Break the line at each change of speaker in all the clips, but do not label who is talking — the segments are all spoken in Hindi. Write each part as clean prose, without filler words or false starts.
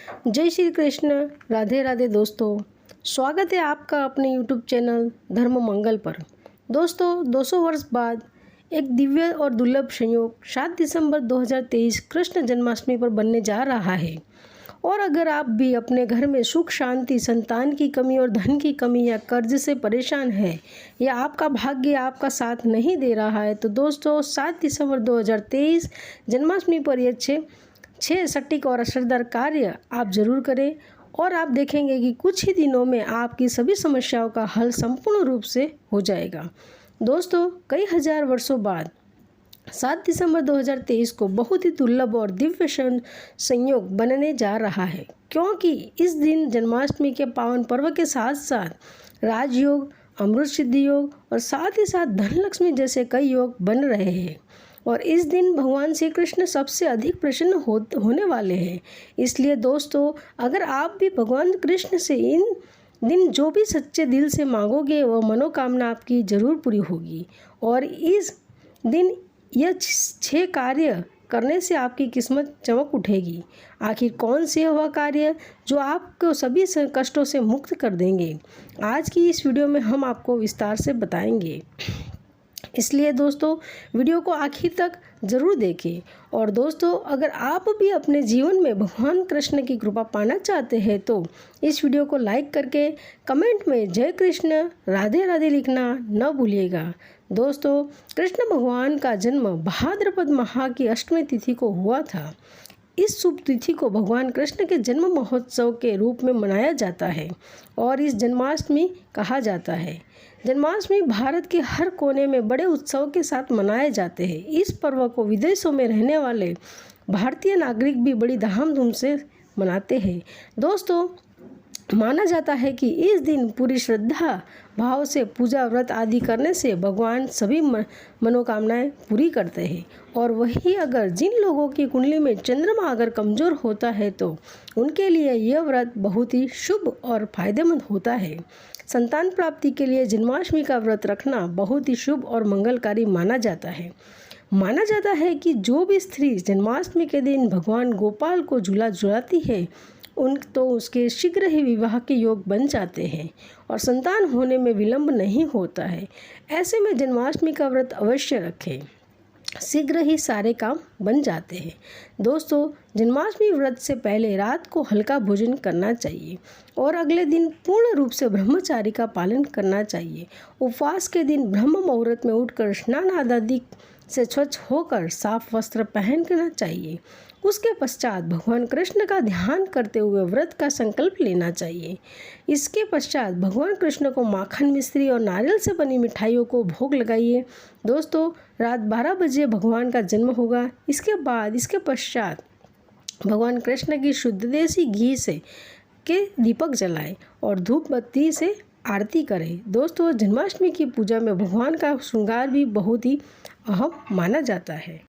जय श्री कृष्ण। राधे राधे दोस्तों, स्वागत है आपका अपने YouTube चैनल धर्म मंगल पर। दोस्तों, 200 वर्ष बाद एक दिव्य और दुर्लभ संयोग 7 दिसंबर 2023 कृष्ण जन्माष्टमी पर बनने जा रहा है। और अगर आप भी अपने घर में सुख शांति, संतान की कमी और धन की कमी या कर्ज से परेशान है या आपका भाग्य आपका साथ नहीं दे रहा है, तो दोस्तों 7 दिसंबर 2023 जन्माष्टमी पर यह छः सटीक और असरदार कार्य आप जरूर करें और आप देखेंगे कि कुछ ही दिनों में आपकी सभी समस्याओं का हल संपूर्ण रूप से हो जाएगा। दोस्तों, कई हजार वर्षों बाद 7 दिसंबर 2023 को बहुत ही दुर्लभ और दिव्य संयोग बनने जा रहा है, क्योंकि इस दिन जन्माष्टमी के पावन पर्व के साथ साथ राजयोग, अमृत सिद्धि योग और साथ ही साथ धनलक्ष्मी जैसे कई योग बन रहे हैं। और इस दिन भगवान श्री कृष्ण सबसे अधिक प्रसन्न होने वाले हैं। इसलिए दोस्तों, अगर आप भी भगवान कृष्ण से इन दिन जो भी सच्चे दिल से मांगोगे वह मनोकामना आपकी जरूर पूरी होगी। और इस दिन यह 6 कार्य करने से आपकी किस्मत चमक उठेगी। आखिर कौन से वह कार्य जो आपको सभी कष्टों से मुक्त कर देंगे, आज की इस वीडियो में हम आपको विस्तार से बताएंगे। इसलिए दोस्तों, वीडियो को आखिर तक ज़रूर देखें। और दोस्तों, अगर आप भी अपने जीवन में भगवान कृष्ण की कृपा पाना चाहते हैं तो इस वीडियो को लाइक करके कमेंट में जय कृष्ण राधे राधे लिखना न भूलिएगा। दोस्तों, कृष्ण भगवान का जन्म भाद्रपद माह की अष्टमी तिथि को हुआ था। इस शुभ तिथि को भगवान कृष्ण के जन्म महोत्सव के रूप में मनाया जाता है और इस जन्माष्टमी कहा जाता है। जन्माष्टमी भारत के हर कोने में बड़े उत्सव के साथ मनाए जाते हैं। इस पर्व को विदेशों में रहने वाले भारतीय नागरिक भी बड़ी धूमधाम से मनाते हैं। दोस्तों, माना जाता है कि इस दिन पूरी श्रद्धा भाव से पूजा व्रत आदि करने से भगवान सभी मनोकामनाएं पूरी करते हैं। और वही अगर जिन लोगों की कुंडली में चंद्रमा अगर कमज़ोर होता है तो उनके लिए यह व्रत बहुत ही शुभ और फायदेमंद होता है। संतान प्राप्ति के लिए जन्माष्टमी का व्रत रखना बहुत ही शुभ और मंगलकारी माना जाता है। माना जाता है कि जो भी स्त्री जन्माष्टमी के दिन भगवान गोपाल को झूला झुलाती है तो उसके शीघ्र ही विवाह के योग बन जाते हैं और संतान होने में विलंब नहीं होता है। ऐसे में जन्माष्टमी का व्रत अवश्य रखें, शीघ्र ही सारे काम बन जाते हैं। दोस्तों, जन्माष्टमी व्रत से पहले रात को हल्का भोजन करना चाहिए और अगले दिन पूर्ण रूप से ब्रह्मचारी का पालन करना चाहिए। उपवास के दिन ब्रह्म मुहूर्त में उठकर स्नान आदि से स्वच्छ होकर साफ वस्त्र पहनना चाहिए। उसके पश्चात भगवान कृष्ण का ध्यान करते हुए व्रत का संकल्प लेना चाहिए। इसके पश्चात भगवान कृष्ण को माखन, मिश्री और नारियल से बनी मिठाइयों को भोग लगाइए। दोस्तों, रात 12 बजे भगवान का जन्म होगा। इसके पश्चात भगवान कृष्ण की शुद्ध देसी घी से के दीपक जलाएं और धूप बत्ती से आरती करें। दोस्तों, जन्माष्टमी की पूजा में भगवान का श्रृंगार भी बहुत ही अहम माना जाता है।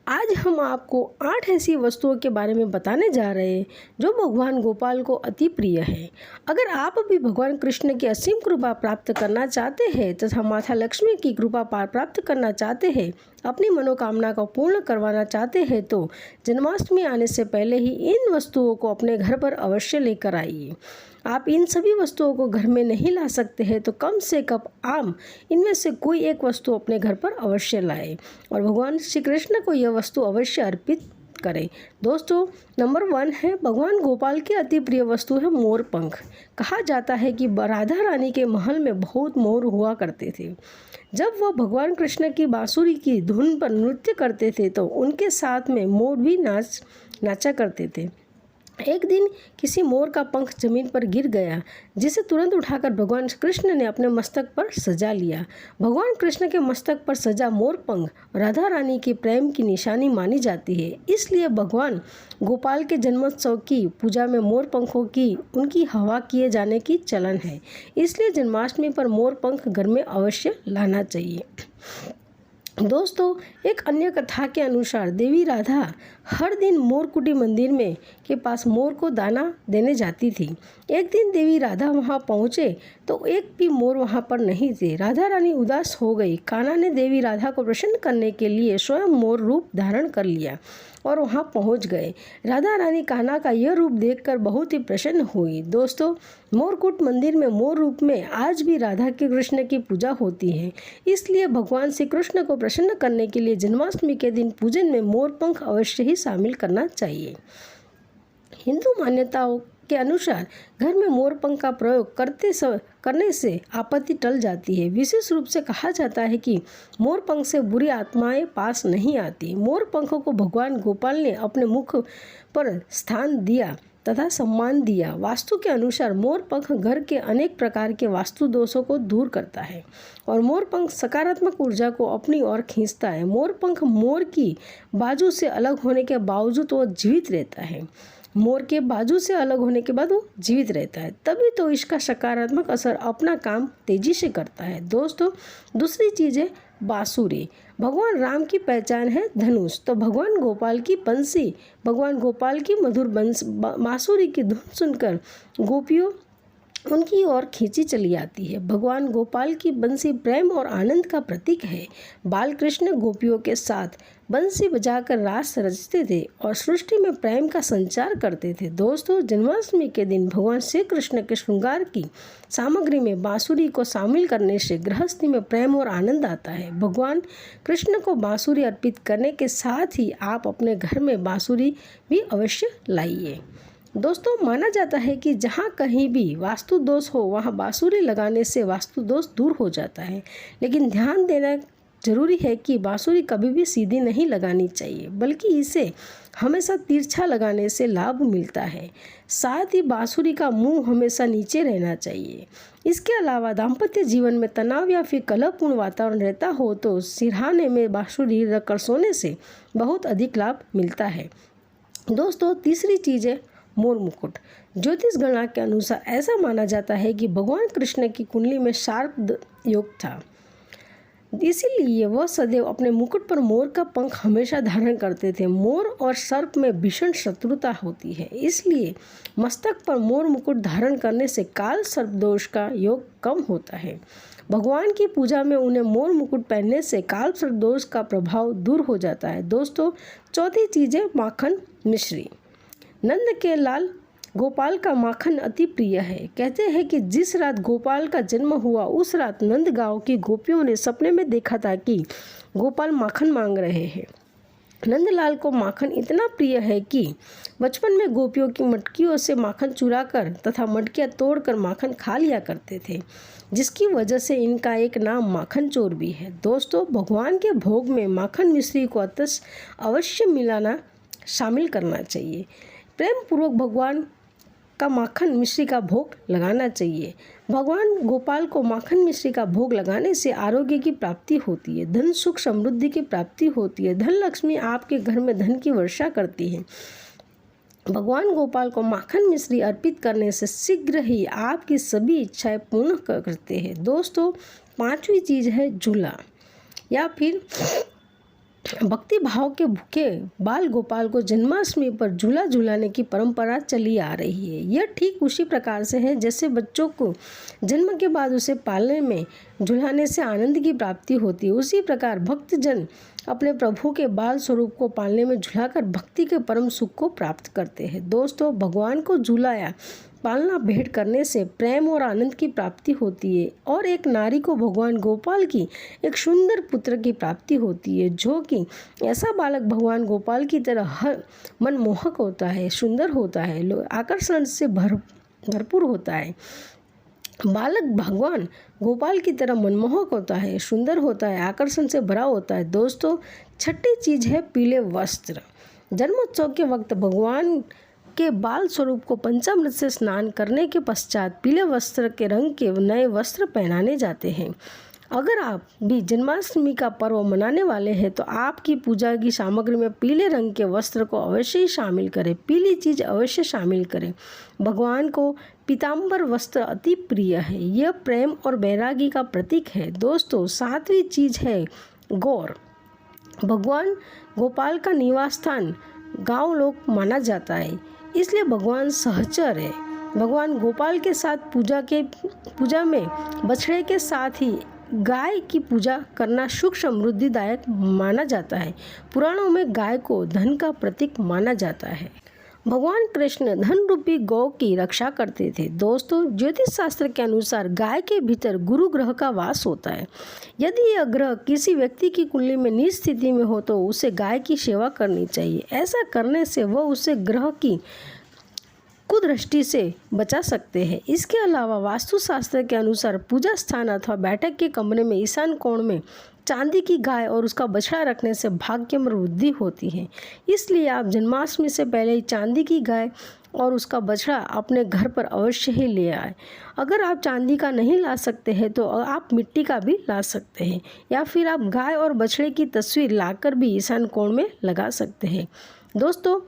आज हम आपको 8 ऐसी वस्तुओं के बारे में बताने जा रहे हैं जो भगवान गोपाल को अति प्रिय है। अगर आप भी भगवान कृष्ण की असीम कृपा प्राप्त करना चाहते हैं तथा माता लक्ष्मी की कृपा प्राप्त करना चाहते हैं, अपनी मनोकामना को पूर्ण करवाना चाहते हैं तो जन्माष्टमी आने से पहले ही इन वस्तुओं को अपने घर पर अवश्य लेकर आइए। आप इन सभी वस्तुओं को घर में नहीं ला सकते हैं तो कम से कम आप इनमें से कोई एक वस्तु अपने घर पर अवश्य लाएं और भगवान श्री कृष्ण को यह वस्तु अवश्य अर्पित करें। दोस्तों, नंबर 1 है भगवान गोपाल की अति प्रिय वस्तु है मोर पंख। कहा जाता है कि राधा रानी के महल में बहुत मोर हुआ करते थे। जब वह भगवान कृष्ण की बांसुरी की धुन पर नृत्य करते थे तो उनके साथ में मोर भी नाचा करते थे। एक दिन किसी मोर का पंख जमीन पर गिर गया, जिसे तुरंत उठाकर भगवान कृष्ण ने अपने मस्तक पर सजा लिया। भगवान कृष्ण के मस्तक पर सजा मोर पंख राधा रानी के प्रेम की निशानी मानी जाती है। इसलिए भगवान गोपाल के जन्मोत्सव की पूजा में मोर पंखों की उनकी हवा किए जाने की चलन है। इसलिए जन्माष्टमी पर मोर पंख घर में अवश्य लाना चाहिए। दोस्तों, एक अन्य कथा के अनुसार देवी राधा हर दिन मोरकुटी मंदिर में के पास मोर को दाना देने जाती थी। एक दिन देवी राधा वहां पहुंचे तो एक भी मोर वहां पर नहीं थे। राधा रानी उदास हो गई। कान्हा ने देवी राधा को प्रसन्न करने के लिए स्वयं मोर रूप धारण कर लिया और वहाँ पहुँच गए। राधा रानी कान्हा का यह रूप देखकर बहुत ही प्रसन्न हुई। दोस्तों, मोरकूट मंदिर में मोर रूप में आज भी राधा के कृष्ण की पूजा होती है। इसलिए भगवान श्री कृष्ण को प्रसन्न करने के लिए जन्माष्टमी के दिन पूजन में मोर पंख अवश्य ही शामिल करना चाहिए। हिंदू मान्यताओं के अनुसार घर में मोर पंख का प्रयोग करने से आपत्ति टल जाती है। विशेष रूप से कहा जाता है कि मोर पंख से बुरी आत्माएं पास नहीं आती। मोर पंखों को भगवान गोपाल ने अपने मुख पर स्थान दिया तथा सम्मान दिया। वास्तु के अनुसार मोर पंख घर के अनेक प्रकार के वास्तु दोषों को दूर करता है और मोर पंख सकारात्मक ऊर्जा को अपनी ओर खींचता है। मोर पंख मोर की बाजू से अलग होने के बावजूद वो जीवित रहता है। मोर के बाजू से अलग होने के बाद वो जीवित रहता है, तभी तो इसका सकारात्मक असर अपना काम तेजी से करता है। दोस्तों, दूसरी चीज़ है बांसुरी। भगवान राम की पहचान है धनुष, तो भगवान गोपाल की बंसी, भगवान गोपाल की मधुर बांसुरी की धुन सुनकर गोपियों उनकी ओर खींची चली आती है। भगवान गोपाल की बंसी प्रेम और आनंद का प्रतीक है। बाल कृष्ण गोपियों के साथ बंसी बजाकर रास रचते थे और सृष्टि में प्रेम का संचार करते थे। दोस्तों, जन्माष्टमी के दिन भगवान श्री कृष्ण के श्रृंगार की सामग्री में बांसुरी को शामिल करने से गृहस्थी में प्रेम और आनंद आता है। भगवान कृष्ण को बांसुरी अर्पित करने के साथ ही आप अपने घर में बांसुरी भी अवश्य लाइए। दोस्तों, माना जाता है कि जहाँ कहीं भी वास्तु दोष हो वहाँ बांसुरी लगाने से वास्तु दोष दूर हो जाता है। लेकिन ध्यान देना जरूरी है कि बांसुरी कभी भी सीधी नहीं लगानी चाहिए, बल्कि इसे हमेशा तिरछा लगाने से लाभ मिलता है। साथ ही बांसुरी का मुंह हमेशा नीचे रहना चाहिए। इसके अलावा दाम्पत्य जीवन में तनाव या फिर कलहपूर्ण वातावरण रहता हो तो सिरहाने में बांसुरी रखकर सोने से बहुत अधिक लाभ मिलता है। दोस्तों, तीसरी चीज़ है मोर मुकुट। ज्योतिष गणना के अनुसार ऐसा माना जाता है कि भगवान कृष्ण की कुंडली में शार्प योग था, इसीलिए वह सदैव अपने मुकुट पर मोर का पंख हमेशा धारण करते थे। मोर और सर्प में भीषण शत्रुता होती है, इसलिए मस्तक पर मोर मुकुट धारण करने से काल सर्प दोष का योग कम होता है। भगवान की पूजा में उन्हें मोर मुकुट पहनने से काल सर्प दोष का प्रभाव दूर हो जाता है। दोस्तों, चौथी चीज़ है माखन मिश्री। नंद के लाल गोपाल का माखन अति प्रिय है। कहते हैं कि जिस रात गोपाल का जन्म हुआ उस रात नंद गांव की गोपियों ने सपने में देखा था कि गोपाल माखन मांग रहे हैं। नंदलाल को माखन इतना प्रिय है कि बचपन में गोपियों की मटकियों से माखन चुराकर तथा मटकियाँ तोड़कर माखन खा लिया करते थे, जिसकी वजह से इनका एक नाम माखन चोर भी है। दोस्तों, भगवान के भोग में माखन मिश्री को अवश्य मिलाना शामिल करना चाहिए। प्रेम पूर्वक भगवान का माखन मिश्री का भोग लगाना चाहिए। भगवान गोपाल को माखन मिश्री का भोग लगाने से आरोग्य की प्राप्ति होती है, धन सुख समृद्धि की प्राप्ति होती है, धन लक्ष्मी आपके घर में धन की वर्षा करती है। भगवान गोपाल को माखन मिश्री अर्पित करने से शीघ्र ही आपकी सभी इच्छाएं पूर्ण करते हैं। दोस्तों, पांचवी चीज़ है झूला या फिर भक्ति भाव के भूखे बाल गोपाल को जन्माष्टमी पर झूला झूलाने की परंपरा चली आ रही है। यह ठीक उसी प्रकार से है जैसे बच्चों को जन्म के बाद उसे पालने में झुलाने से आनंद की प्राप्ति होती है, उसी प्रकार भक्तजन अपने प्रभु के बाल स्वरूप को पालने में झुलाकर भक्ति के परम सुख को प्राप्त करते हैं। दोस्तों, भगवान को झुलाया पालना भेंट करने से प्रेम और आनंद की प्राप्ति होती है और एक नारी को भगवान गोपाल की एक सुंदर पुत्र की प्राप्ति होती है, जो कि ऐसा बालक भगवान गोपाल की तरह हर मनमोहक होता है, सुंदर होता है, आकर्षण से भरपूर होता है। बालक भगवान गोपाल की तरह मनमोहक होता है, सुंदर होता है, आकर्षण से भरा होता है। दोस्तों, छठी चीज़ है पीले वस्त्र। जन्मोत्सव के वक्त भगवान के बाल स्वरूप को पंचामृत से स्नान करने के पश्चात पीले वस्त्र के रंग के नए वस्त्र पहनाने जाते हैं। अगर आप भी जन्माष्टमी का पर्व मनाने वाले हैं तो आपकी पूजा की सामग्री में पीले रंग के वस्त्र को अवश्य ही शामिल करें, पीली चीज़ अवश्य शामिल करें। भगवान को पीताम्बर वस्त्र अति प्रिय है, यह प्रेम और वैरागी का प्रतीक है। दोस्तों, सातवीं चीज़ है गौर। भगवान गोपाल का निवास स्थान गाँव लोक माना जाता है, इसलिए भगवान सहचर है। भगवान गोपाल के साथ पूजा में बछड़े के साथ ही गाय की पूजा करना सुख समृद्धिदायक माना जाता है। पुराणों में गाय को धन का प्रतीक माना जाता है। भगवान कृष्ण धन रूपी गौ की रक्षा करते थे। दोस्तों, ज्योतिष शास्त्र के अनुसार गाय के भीतर गुरु ग्रह का वास होता है। यदि यह ग्रह किसी व्यक्ति की कुंडली में नीच स्थिति में हो तो उसे गाय की सेवा करनी चाहिए। ऐसा करने से वह उसे ग्रह की कुदृष्टि से बचा सकते हैं। इसके अलावा वास्तुशास्त्र के अनुसार पूजा स्थान अथवा बैठक के कमरे में ईशान कोण में चांदी की गाय और उसका बछड़ा रखने से भाग्य में वृद्धि होती है। इसलिए आप जन्माष्टमी से पहले ही चांदी की गाय और उसका बछड़ा अपने घर पर अवश्य ही ले आए। अगर आप चांदी का नहीं ला सकते हैं तो आप मिट्टी का भी ला सकते हैं, या फिर आप गाय और बछड़े की तस्वीर लाकर भी ईशान कोण में लगा सकते हैं। दोस्तों,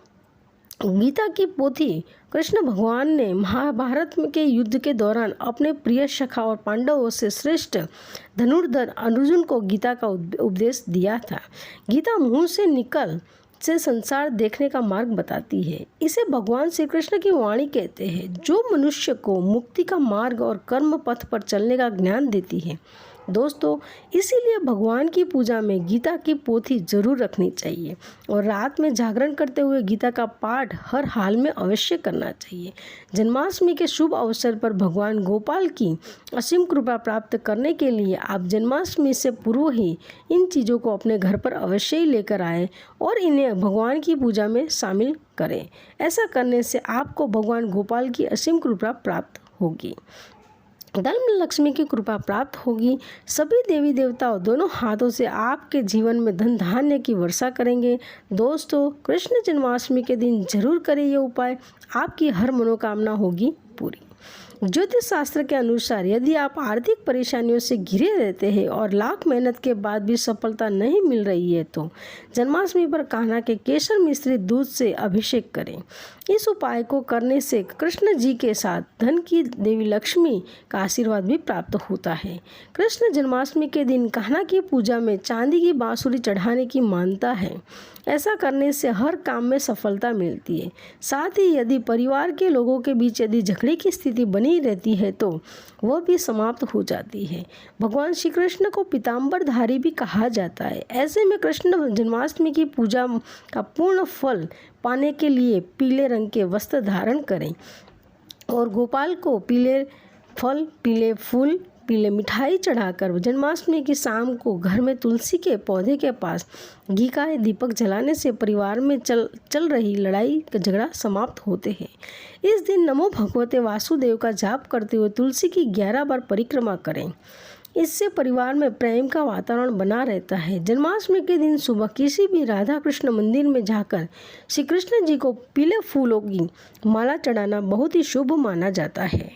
गीता की पोथी कृष्ण भगवान ने महाभारत के युद्ध के दौरान अपने प्रिय सखा और पांडवों से श्रेष्ठ धनुर्धर अर्जुन को गीता का उपदेश दिया था। गीता मुंह से निकल से संसार देखने का मार्ग बताती है। इसे भगवान श्री कृष्ण की वाणी कहते हैं, जो मनुष्य को मुक्ति का मार्ग और कर्म पथ पर चलने का ज्ञान देती है। दोस्तों, इसीलिए भगवान की पूजा में गीता की पोथी जरूर रखनी चाहिए और रात में जागरण करते हुए गीता का पाठ हर हाल में अवश्य करना चाहिए। जन्माष्टमी के शुभ अवसर पर भगवान गोपाल की असीम कृपा प्राप्त करने के लिए आप जन्माष्टमी से पूर्व ही इन चीज़ों को अपने घर पर अवश्य ही लेकर आएँ और इन्हें भगवान की पूजा में शामिल करें। ऐसा करने से आपको भगवान गोपाल की असीम कृपा प्राप्त होगी, धन लक्ष्मी की कृपा प्राप्त होगी। सभी देवी देवताओं दोनों हाथों से आपके जीवन में धन धान्य की वर्षा करेंगे। दोस्तों, कृष्ण जन्माष्टमी के दिन जरूर करें ये उपाय, आपकी हर मनोकामना होगी पूरी। ज्योतिष शास्त्र के अनुसार यदि आप आर्थिक परेशानियों से घिरे रहते हैं और लाख मेहनत के बाद भी सफलता नहीं मिल रही है तो जन्माष्टमी पर कान्हा के केसर मिश्रित दूध से अभिषेक करें। इस उपाय को करने से कृष्ण जी के साथ धन की देवी लक्ष्मी का आशीर्वाद भी प्राप्त होता है। कृष्ण जन्माष्टमी के दिन कान्हा की पूजा में चांदी की बांसुरी चढ़ाने की मान्यता है। ऐसा करने से हर काम में सफलता मिलती है। साथ ही यदि परिवार के लोगों के बीच यदि झगड़े की स्थिति बनी रहती है तो वह भी समाप्त हो जाती है। भगवान श्री कृष्ण को पीताम्बरधारी भी कहा जाता है। ऐसे में कृष्ण जन्माष्टमी की पूजा का पूर्ण फल पाने के लिए पीले रंग के वस्त्र धारण करें और गोपाल को पीले फल, पीले फूल, पीले मिठाई चढ़ाकर जन्माष्टमी की शाम को घर में तुलसी के पौधे के पास घी का दीपक जलाने से परिवार में चल रही लड़ाई का झगड़ा समाप्त होते हैं। इस दिन नमो भगवते वासुदेव का जाप करते हुए तुलसी की 11 बार परिक्रमा करें। इससे परिवार में प्रेम का वातावरण बना रहता है। जन्माष्टमी के दिन सुबह किसी भी राधा कृष्ण मंदिर में जाकर श्री कृष्ण जी को पीले फूलों की माला चढ़ाना बहुत ही शुभ माना जाता है।